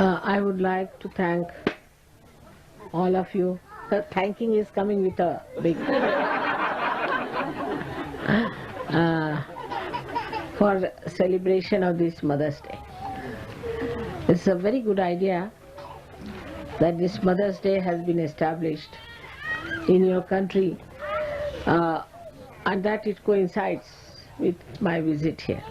I would like to thank all of you. Thanking is coming with a big for celebration of this Mother's Day. It's a very good idea that this Mother's Day has been established in your country and that it coincides with my visit here.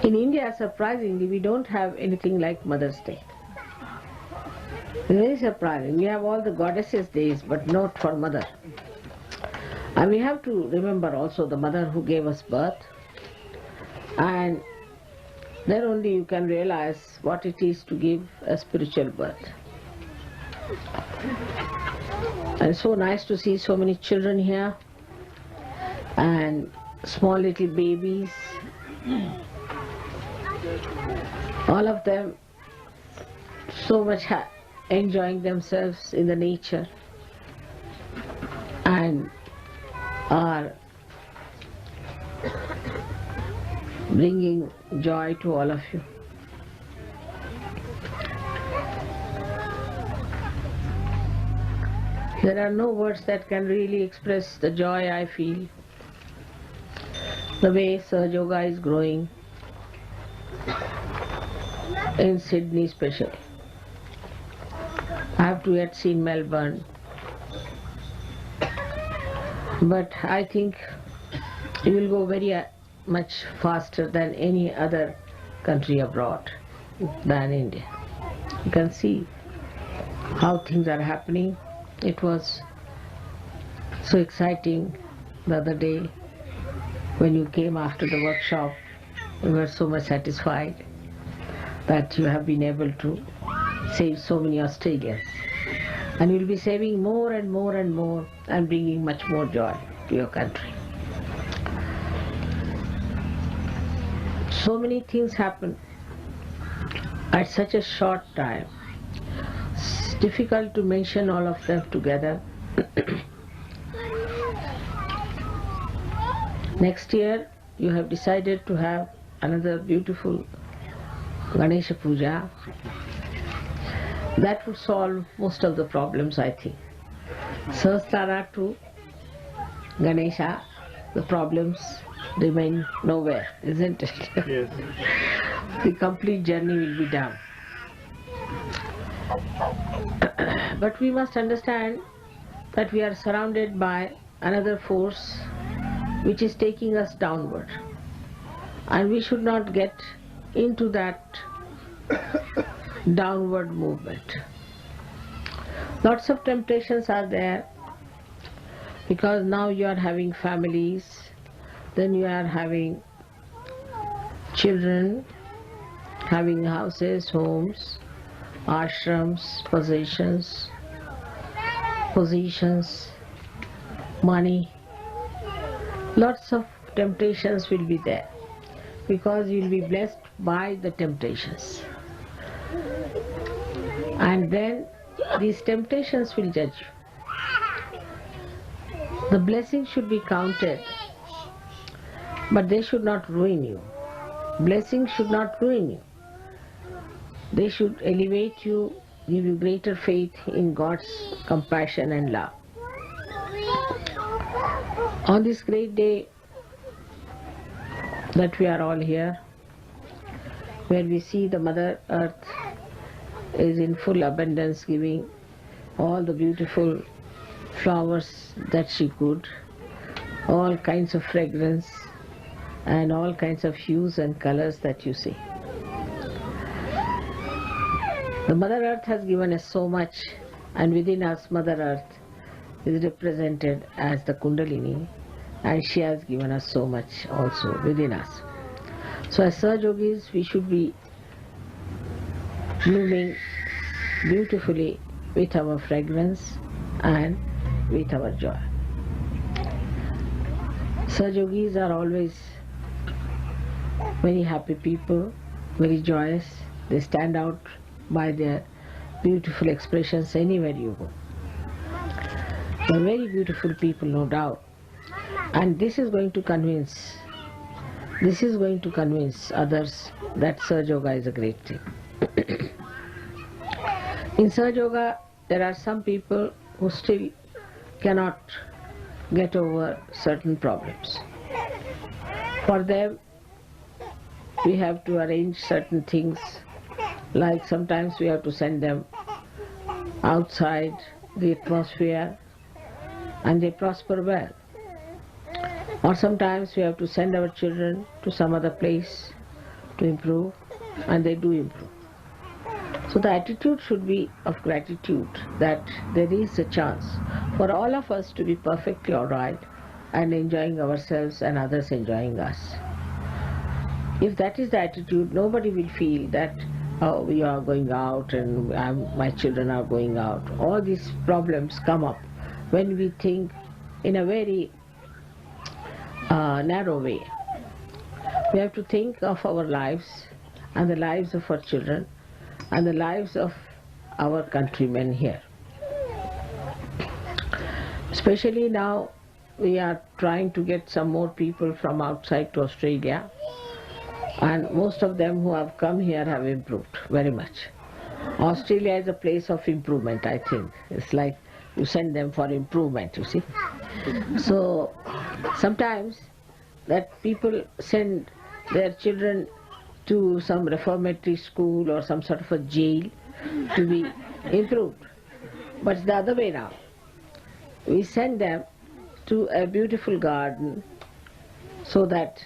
In India, surprisingly, we don't have anything like Mother's Day. It's very surprising. We have all the goddesses' days, but not for Mother. And we have to remember also the Mother who gave us birth, and then only you can realize what it is to give a spiritual birth. And it's so nice to see so many children here, and small little babies, all of them so much enjoying themselves in the nature and are bringing joy to all of you. There are no words that can really express the joy I feel, the way Sahajayoga is growing in Sydney especially. I have to yet seen Melbourne, but I think it will go very much faster than any other country abroad than India. You can see how things are happening. It was so exciting the other day when you came after the workshop. We were so much satisfied that you have been able to save so many Australians, and you will be saving more and more and more and bringing much more joy to your country. So many things happen at such a short time. It's difficult to mention all of them together. Next year you have decided to have another beautiful Ganesha Puja. That would solve most of the problems, I think. Sahasrara to Ganesha, the problems remain nowhere, isn't it? Yes. The complete journey will be done. But we must understand that we are surrounded by another force which is taking us downward, and we should not get into that downward movement. Lots of temptations are there, because now you are having families, then you are having children, having houses, homes, ashrams, positions, money. Lots of temptations will be there, because you will be blessed by the temptations. And then these temptations will judge you. The blessings should be counted, but they should not ruin you. Blessings should not ruin you. They should elevate you, give you greater faith in God's compassion and love. On this great day that we are all here, where we see the Mother Earth is in full abundance, giving all the beautiful flowers that she could, all kinds of fragrance and all kinds of hues and colors that you see. The Mother Earth has given us so much, and within us Mother Earth is represented as the Kundalini, and she has given us so much also within us. So as Sahajogis, we should be blooming beautifully with our fragrance and with our joy. Sahajogis are always very happy people, very joyous. They stand out by their beautiful expressions anywhere you go. They are very beautiful people, no doubt. And this is going to convince This is going to convince others that Sahajayoga is a great thing. In Sahajayoga, there are some people who still cannot get over certain problems. For them, we have to arrange certain things, like sometimes we have to send them outside the atmosphere and they prosper well. Or sometimes we have to send our children to some other place to improve, and they do improve. So the attitude should be of gratitude that there is a chance for all of us to be perfectly alright and enjoying ourselves and others enjoying us. If that is the attitude, nobody will feel that, oh, we are going out and my children are going out. All these problems come up when we think in a very narrow way. We have to think of our lives and the lives of our children and the lives of our countrymen here. Especially now we are trying to get some more people from outside to Australia, and most of them who have come here have improved very much. Australia is a place of improvement, I think. It's like you send them for improvement, you see. So sometimes that people send their children to some reformatory school or some sort of a jail to be improved. But it's the other way now. We send them to a beautiful garden so that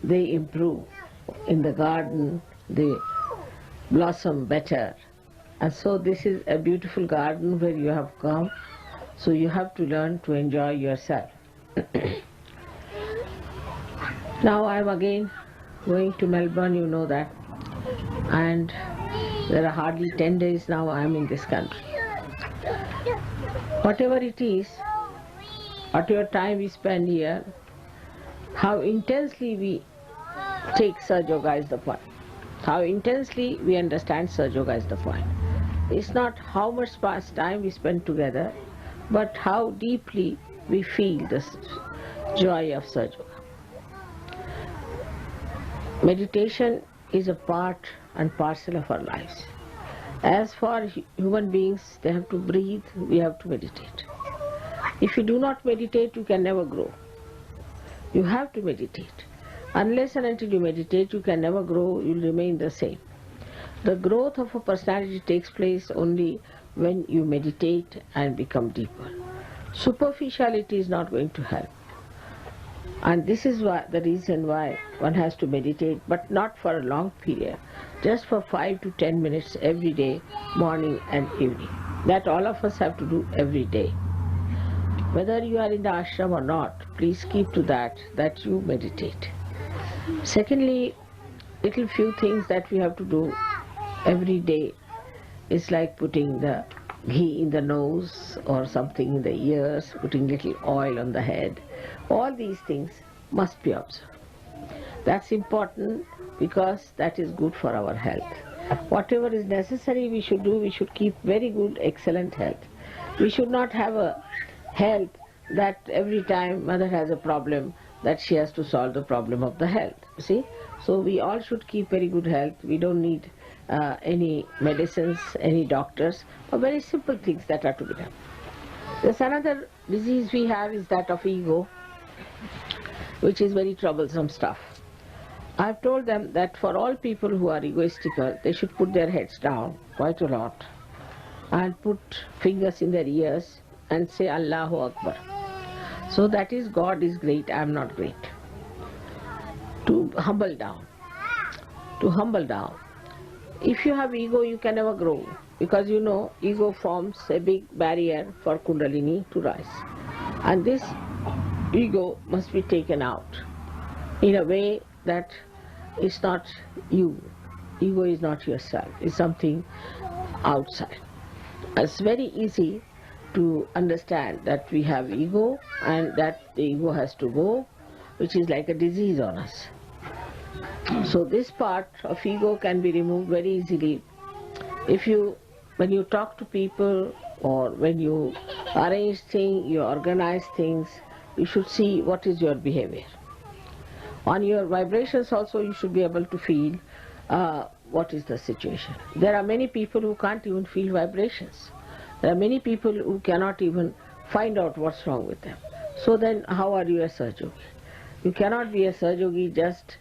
they improve. In the garden they blossom better. And so this is a beautiful garden where you have come, so you have to learn to enjoy yourself. Now I am again going to Melbourne, you know that, and there are hardly 10 days now I am in this country. Whatever it is, whatever time we spend here, how intensely we take Sahajayoga is the point. How intensely we understand Sahajayoga is the point. It's not how much past time we spend together, but how deeply we feel the joy of Sahajayoga. Meditation is a part and parcel of our lives. As for human beings, they have to breathe, we have to meditate. If you do not meditate, you can never grow. You have to meditate. Unless and until you meditate, you can never grow, you will remain the same. The growth of a personality takes place only when you meditate and become deeper. Superficiality is not going to help. And this is the reason why one has to meditate, but not for a long period, just for 5 to 10 minutes every day, morning and evening. That all of us have to do every day. Whether you are in the ashram or not, please keep to that you meditate. Secondly, little few things that we have to do every day is like putting the ghee in the nose or something in the ears, putting little oil on the head. All these things must be observed. That's important because that is good for our health. Whatever is necessary we should do, we should keep very good, excellent health. We should not have a health that every time mother has a problem that she has to solve the problem of the health. See? So we all should keep very good health. We don't need any medicines, any doctors, or very simple things that are to be done. There's another disease we have is that of ego, which is very troublesome stuff. I've told them that for all people who are egoistical, they should put their heads down quite a lot and put fingers in their ears and say Allahu Akbar. So that is, God is great, I am not great. To humble down. To humble down. If you have ego, you can never grow, because you know ego forms a big barrier for Kundalini to rise. And this ego must be taken out in a way that is not you. Ego is not yourself, it's something outside. It's very easy to understand that we have ego and that the ego has to go, which is like a disease on us. So this part of ego can be removed very easily if when you talk to people or when you arrange things, you organize things, you should see what is your behavior. On your vibrations also you should be able to feel what is the situation. There are many people who can't even feel vibrations. There are many people who cannot even find out what's wrong with them. So then how are you a Sahajayogi? You cannot be a Sahajayogi just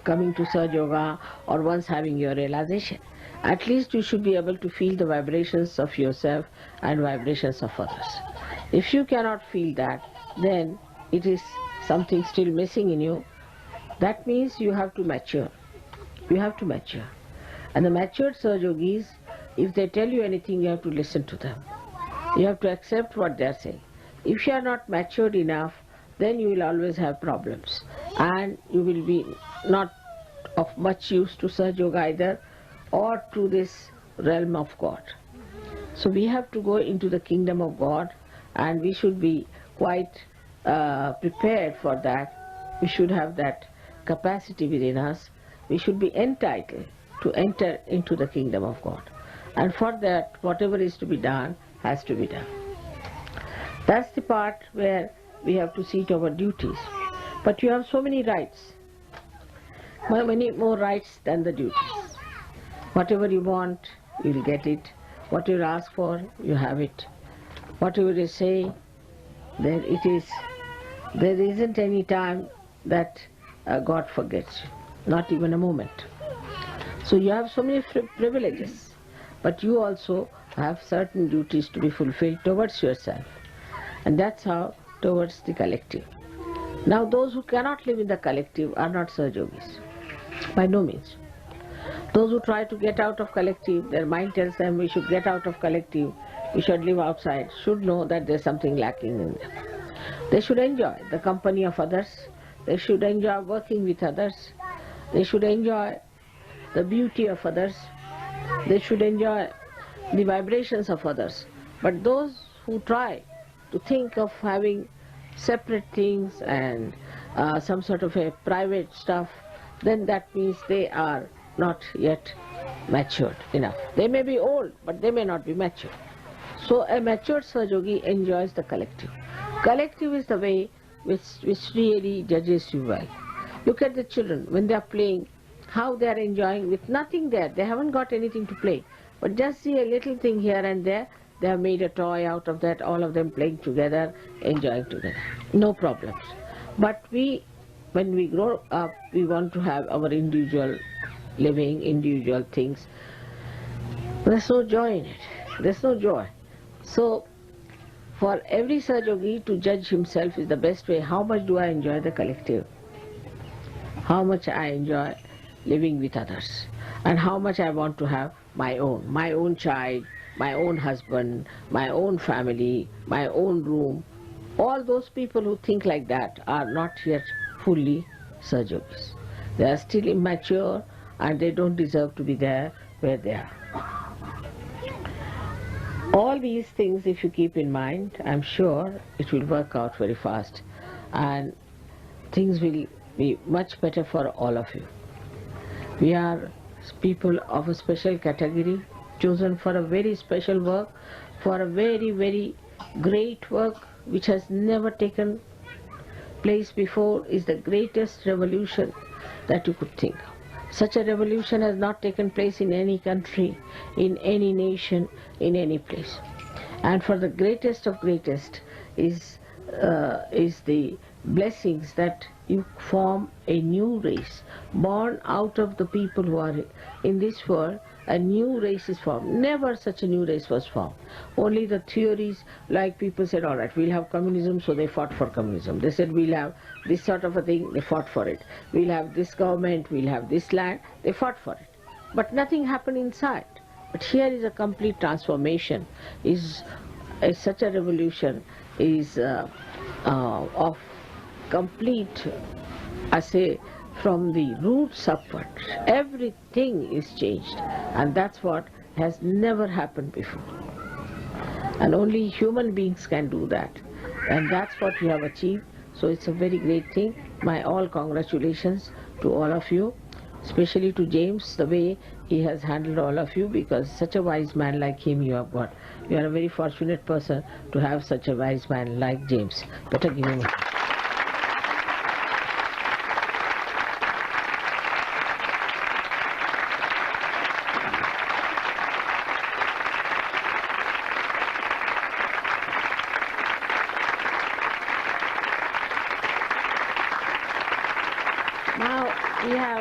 coming to Sahajayoga or once having your realization. At least you should be able to feel the vibrations of yourself and vibrations of others. If you cannot feel that, then it is something still missing in you. That means you have to mature. You have to mature. And the matured Sahajogis, if they tell you anything, you have to listen to them. You have to accept what they are saying. If you are not matured enough, then you will always have problems. And you will be not of much use to Sahajayoga either, or to this realm of God. So we have to go into the kingdom of God, and we should be quite prepared for that. We should have that capacity within us. We should be entitled to enter into the kingdom of God. And for that, whatever is to be done has to be done. That's the part where we have to see to our duties. But you have so many rights, many more rights than the duties. Whatever you want, you will get it. What you ask for, you have it. Whatever you say, there it is. There isn't any time that God forgets you, not even a moment. So you have so many privileges, but you also have certain duties to be fulfilled towards yourself. And that's how towards the collective. Now those who cannot live in the collective are not Sahajogis, by no means. Those who try to get out of collective, their mind tells them we should get out of collective, we should live outside, should know that there's something lacking in them. They should enjoy the company of others, they should enjoy working with others, they should enjoy the beauty of others, they should enjoy the vibrations of others. But those who try to think of having separate things and some sort of a private stuff, then that means they are not yet matured enough. They may be old, but they may not be mature. So a matured Sahajogi enjoys the collective. Collective is the way which really judges you well. Look at the children, when they are playing, how they are enjoying with nothing there. They haven't got anything to play, but just see a little thing here and there. They have made a toy out of that, all of them playing together, enjoying together. No problems. But when we grow up, we want to have our individual living, individual things. There's no joy in it. There's no joy. So, for every Sahajogi to judge himself is the best way. How much do I enjoy the collective? How much I enjoy living with others? And how much I want to have my own child, my own husband, my own family, my own room. All those people who think like that are not yet fully Sahajogis. They are still immature and they don't deserve to be there where they are. All these things, if you keep in mind, I'm sure it will work out very fast and things will be much better for all of you. We are people of a special category, chosen for a very special work, for a very, very great work which has never taken place before. Is the greatest revolution that you could think of. Such a revolution has not taken place in any country, in any nation, in any place. And for the greatest of greatest is the blessings that you form a new race, born out of the people who are in this world. A new race is formed. Never such a new race was formed. Only the theories, like people said, all right, we'll have communism, so they fought for communism. They said we'll have this sort of a thing, they fought for it. We'll have this government, we'll have this land, they fought for it. But nothing happened inside. But here is a complete transformation, is such a revolution, is of complete, I say, from the roots upward, everything is changed, and that's what has never happened before. And only human beings can do that, and that's what we have achieved. So it's a very great thing. My all congratulations to all of you, especially to James, the way he has handled all of you, because such a wise man like him you have got. You are a very fortunate person to have such a wise man like James. Better give him a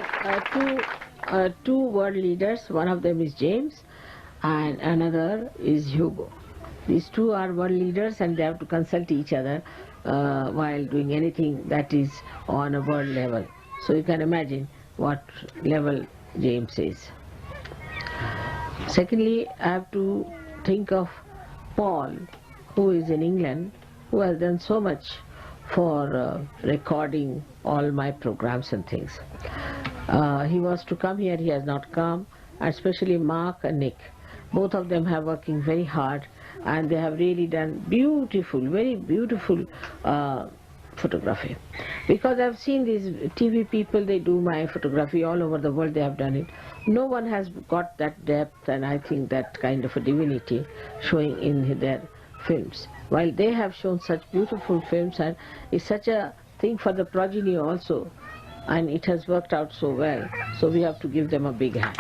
have two world leaders. One of them is James and another is Hugo. These two are world leaders and they have to consult each other while doing anything that is on a world level. So you can imagine what level James is. Secondly, I have to think of Paul, who is in England, who has done so much for recording all my programs and things. He was to come here, he has not come, and especially Mark and Nick. Both of them have working very hard and they have really done beautiful, very beautiful photography. Because I've seen these TV people, they do my photography all over the world, they have done it. No one has got that depth and I think that kind of a divinity showing in their films. While they have shown such beautiful films and it's such a thing for the progeny also, and it has worked out so well, so we have to give them a big hand.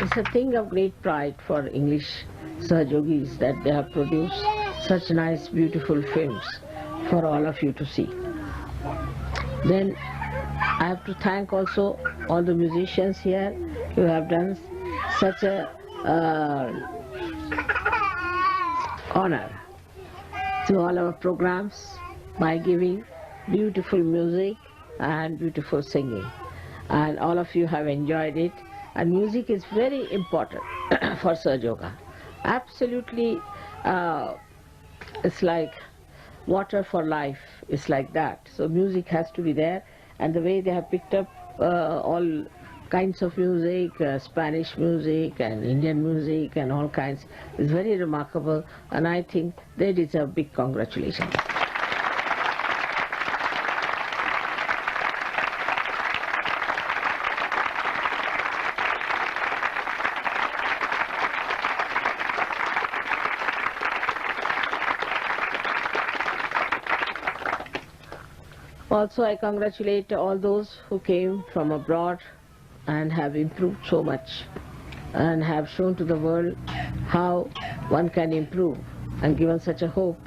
It's a thing of great pride for English Sahajogis that they have produced such nice beautiful films for all of you to see. Then I have to thank also all the musicians here who have done such a honor to all our programs by giving beautiful music and beautiful singing. And all of you have enjoyed it. And music is very important for Sahaja. Absolutely, it's like water for life. It's like that. So music has to be there. And the way they have picked up all kinds of music, Spanish music and Indian music and all kinds, is very remarkable. And I think they deserve big congratulations. Also, I congratulate all those who came from abroad and have improved so much and have shown to the world how one can improve and given such a hope.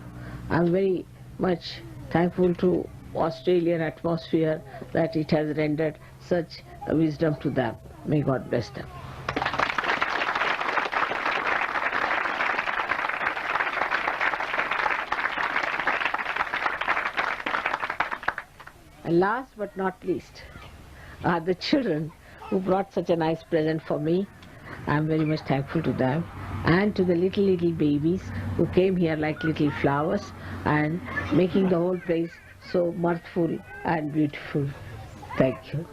I'm very much thankful to Australian atmosphere that it has rendered such wisdom to them. May God bless them. And last but not least are the children who brought such a nice present for me. I'm very much thankful to them. And to the little babies who came here like little flowers and making the whole place so mirthful and beautiful. Thank you.